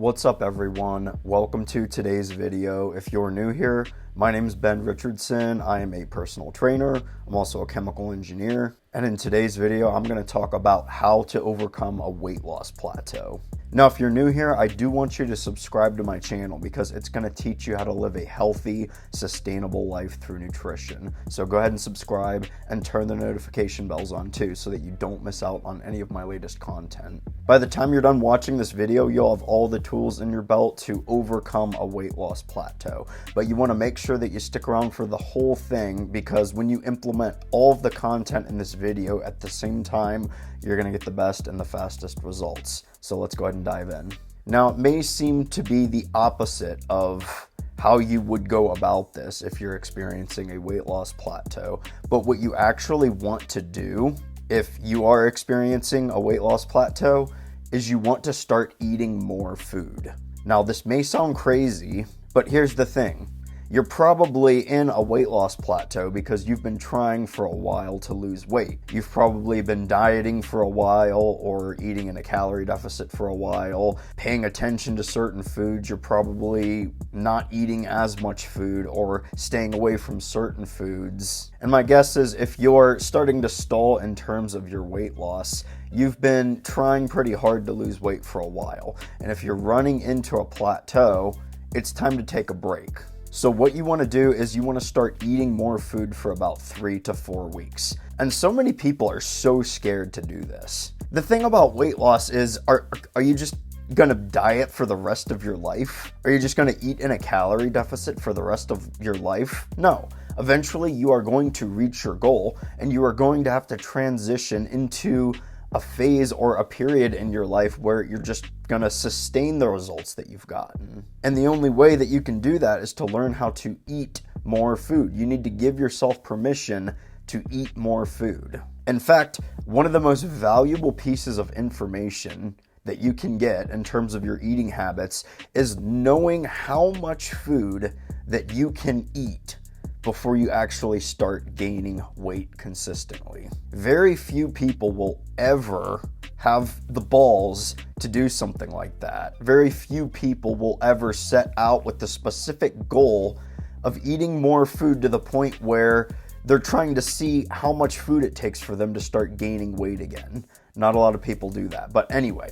What's up everyone? Welcome to today's video. If you're new here, my name is Ben Richardson. I am a personal trainer. I'm also a chemical engineer. And in today's video, I'm going to talk about how to overcome a weight loss plateau. Now, if you're new here, I do want you to subscribe to my channel because it's going to teach you how to live a healthy, sustainable life through nutrition. So go ahead and subscribe and turn the notification bells on too so that you don't miss out on any of my latest content. By the time you're done watching this video, you'll have all the tools in your belt to overcome a weight loss plateau. But you want to make sure that you stick around for the whole thing because when you implement all of the content in this video at the same time, you're going to get the best and the fastest results. So let's go ahead and dive in. Now, it may seem to be the opposite of how you would go about this if you're experiencing a weight loss plateau, but what you actually want to do if you are experiencing a weight loss plateau is you want to start eating more food. Now, this may sound crazy, but here's the thing. You're probably in a weight loss plateau because you've been trying for a while to lose weight. You've probably been dieting for a while or eating in a calorie deficit for a while, paying attention to certain foods. You're probably not eating as much food or staying away from certain foods. And my guess is if you're starting to stall in terms of your weight loss, you've been trying pretty hard to lose weight for a while. And if you're running into a plateau, it's time to take a break. So what you want to do is you want to start eating more food for about 3 to 4 weeks. And so many people are so scared to do this. The thing about weight loss is, are you just gonna diet for the rest of your life? Are you just gonna eat in a calorie deficit for the rest of your life? No. Eventually you are going to reach your goal and you are going to have to transition into a phase or a period in your life where you're just going to sustain the results that you've gotten. And the only way that you can do that is to learn how to eat more food. You need to give yourself permission to eat more food. In fact, one of the most valuable pieces of information that you can get in terms of your eating habits is knowing how much food that you can eat before you actually start gaining weight consistently. Very few people will ever have the balls to do something like that. Very few people will ever set out with the specific goal of eating more food to the point where they're trying to see how much food it takes for them to start gaining weight again. Not a lot of people do that. But anyway,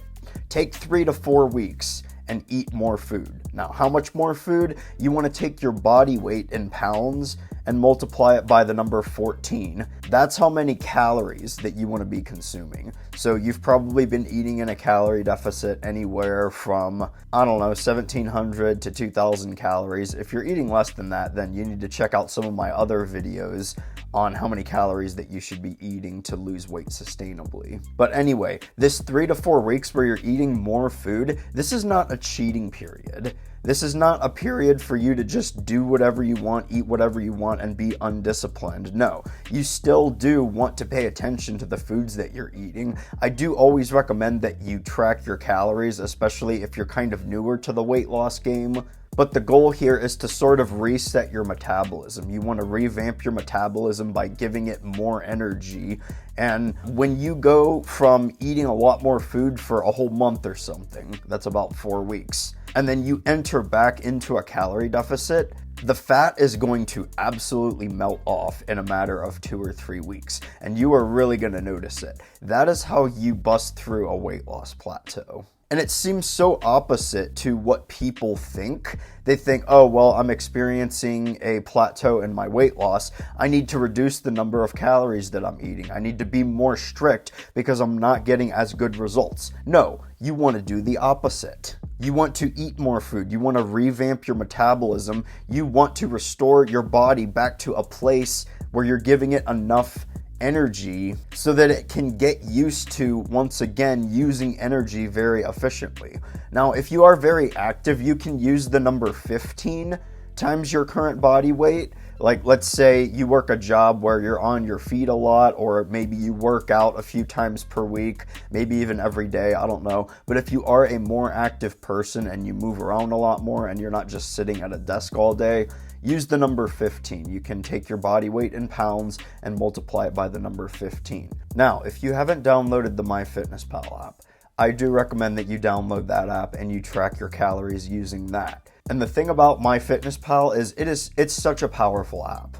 take 3 to 4 weeks and eat more food. Now, how much more food? You want to take your body weight in pounds and multiply it by the number 14. That's how many calories that you want to be consuming. So you've probably been eating in a calorie deficit anywhere from, 1,700 to 2,000 calories. If you're eating less than that, then you need to check out some of my other videos on how many calories that you should be eating to lose weight sustainably. But anyway, this 3 to 4 weeks where you're eating more food, this is not a cheating period. This is not a period for you to just do whatever you want, eat whatever you want, and be undisciplined. No, you still do want to pay attention to the foods that you're eating. I do always recommend that you track your calories, especially if you're kind of newer to the weight loss game. But the goal here is to sort of reset your metabolism. You want to revamp your metabolism by giving it more energy. And when you go from eating a lot more food for a whole month or something, that's about 4 weeks, and then you enter back into a calorie deficit, the fat is going to absolutely melt off in a matter of 2 or 3 weeks, and you are really going to notice it. That is how you bust through a weight loss plateau. And it seems so opposite to what people think. They think, oh, well, I'm experiencing a plateau in my weight loss. I need to reduce the number of calories that I'm eating. I need to be more strict because I'm not getting as good results. No, you want to do the opposite. You want to eat more food. You want to revamp your metabolism. You want to restore your body back to a place where you're giving it enough energy so that it can get used to, once again, using energy very efficiently. Now, if you are very active, you can use the number 15 times your current body weight. Like, let's say you work a job where you're on your feet a lot, or maybe you work out a few times per week, maybe even every day, I don't know. But if you are a more active person and you move around a lot more and you're not just sitting at a desk all day, use the number 15. You can take your body weight in pounds and multiply it by the number 15. Now, if you haven't downloaded the MyFitnessPal app, I do recommend that you download that app and you track your calories using that. And the thing about MyFitnessPal is it's such a powerful app.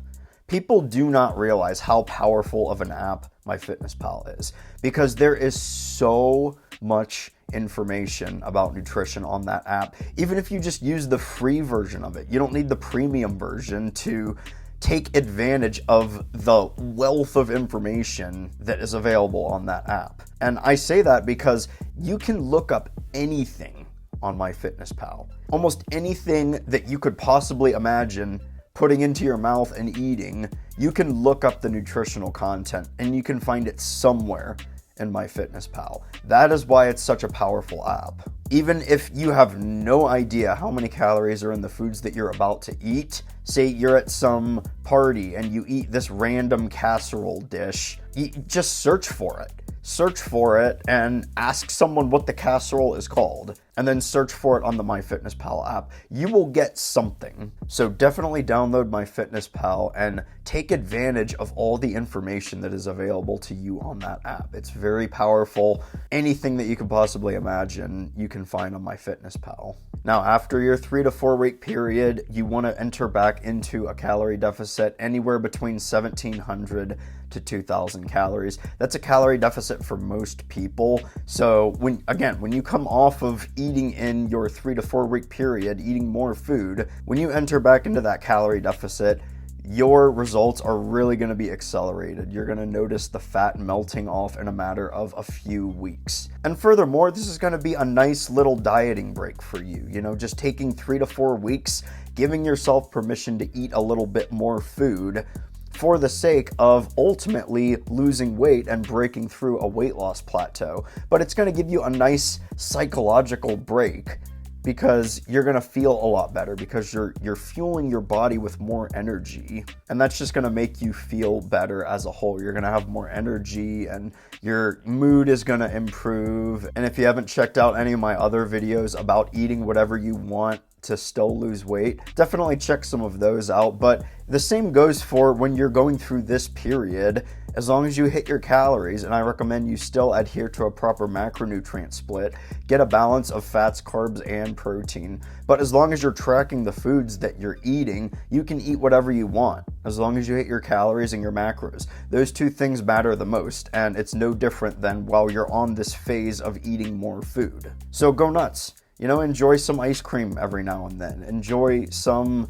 People do not realize how powerful of an app MyFitnessPal is, because there is so much information about nutrition on that app. Even if you just use the free version of it, you don't need the premium version to take advantage of the wealth of information that is available on that app. And I say that because you can look up anything on MyFitnessPal. Almost anything that you could possibly imagine putting into your mouth and eating, you can look up the nutritional content and you can find it somewhere in MyFitnessPal. That is why it's such a powerful app. Even if you have no idea how many calories are in the foods that you're about to eat, say you're at some party and you eat this random casserole dish, just search for it. Search for it and ask someone what the casserole is called, and then search for it on the MyFitnessPal app. You will get something. So definitely download MyFitnessPal and take advantage of all the information that is available to you on that app. It's very powerful. Anything that you could possibly imagine, you can find on MyFitnessPal. Now, after your 3 to 4 week period, you want to enter back into a calorie deficit anywhere between 1,700 to 2,000 calories. That's a calorie deficit for most people. So when you come off of eating in your 3 to 4 week period, eating more food, when you enter back into that calorie deficit, your results are really going to be accelerated. You're going to notice the fat melting off in a matter of a few weeks. And furthermore, this is going to be a nice little dieting break for you. You know, just taking 3 to 4 weeks, giving yourself permission to eat a little bit more food for the sake of ultimately losing weight and breaking through a weight loss plateau. But it's going to give you a nice psychological break, because you're going to feel a lot better, because you're fueling your body with more energy, and that's just going to make you feel better as a whole. You're going to have more energy and your mood is going to improve. And if you haven't checked out any of my other videos about eating whatever you want to still lose weight, definitely check some of those out. But the same goes for when you're going through this period. As long as you hit your calories, and I recommend you still adhere to a proper macronutrient split, get a balance of fats, carbs, and protein. But as long as you're tracking the foods that you're eating, you can eat whatever you want, as long as you hit your calories and your macros. Those two things matter the most, and it's no different than while you're on this phase of eating more food. So go nuts. You know, enjoy some ice cream every now and then. Enjoy some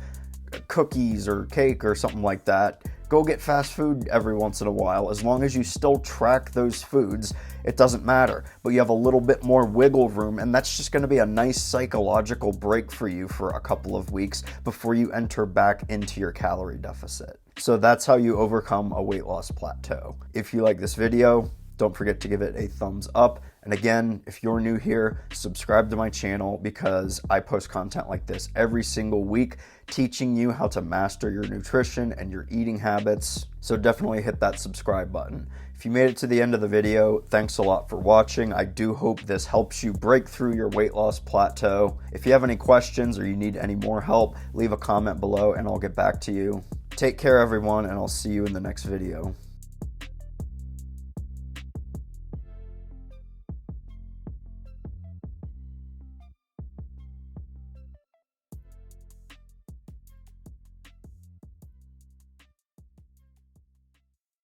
cookies or cake or something like that. Go get fast food every once in a while. As long as you still track those foods, it doesn't matter. But you have a little bit more wiggle room, and that's just going to be a nice psychological break for you for a couple of weeks before you enter back into your calorie deficit. So that's how you overcome a weight loss plateau. If you like this video, don't forget to give it a thumbs up. And again, if you're new here, subscribe to my channel, because I post content like this every single week, teaching you how to master your nutrition and your eating habits. So definitely hit that subscribe button. If you made it to the end of the video, thanks a lot for watching. I do hope this helps you break through your weight loss plateau. If you have any questions or you need any more help, leave a comment below and I'll get back to you. Take care, everyone, and I'll see you in the next video.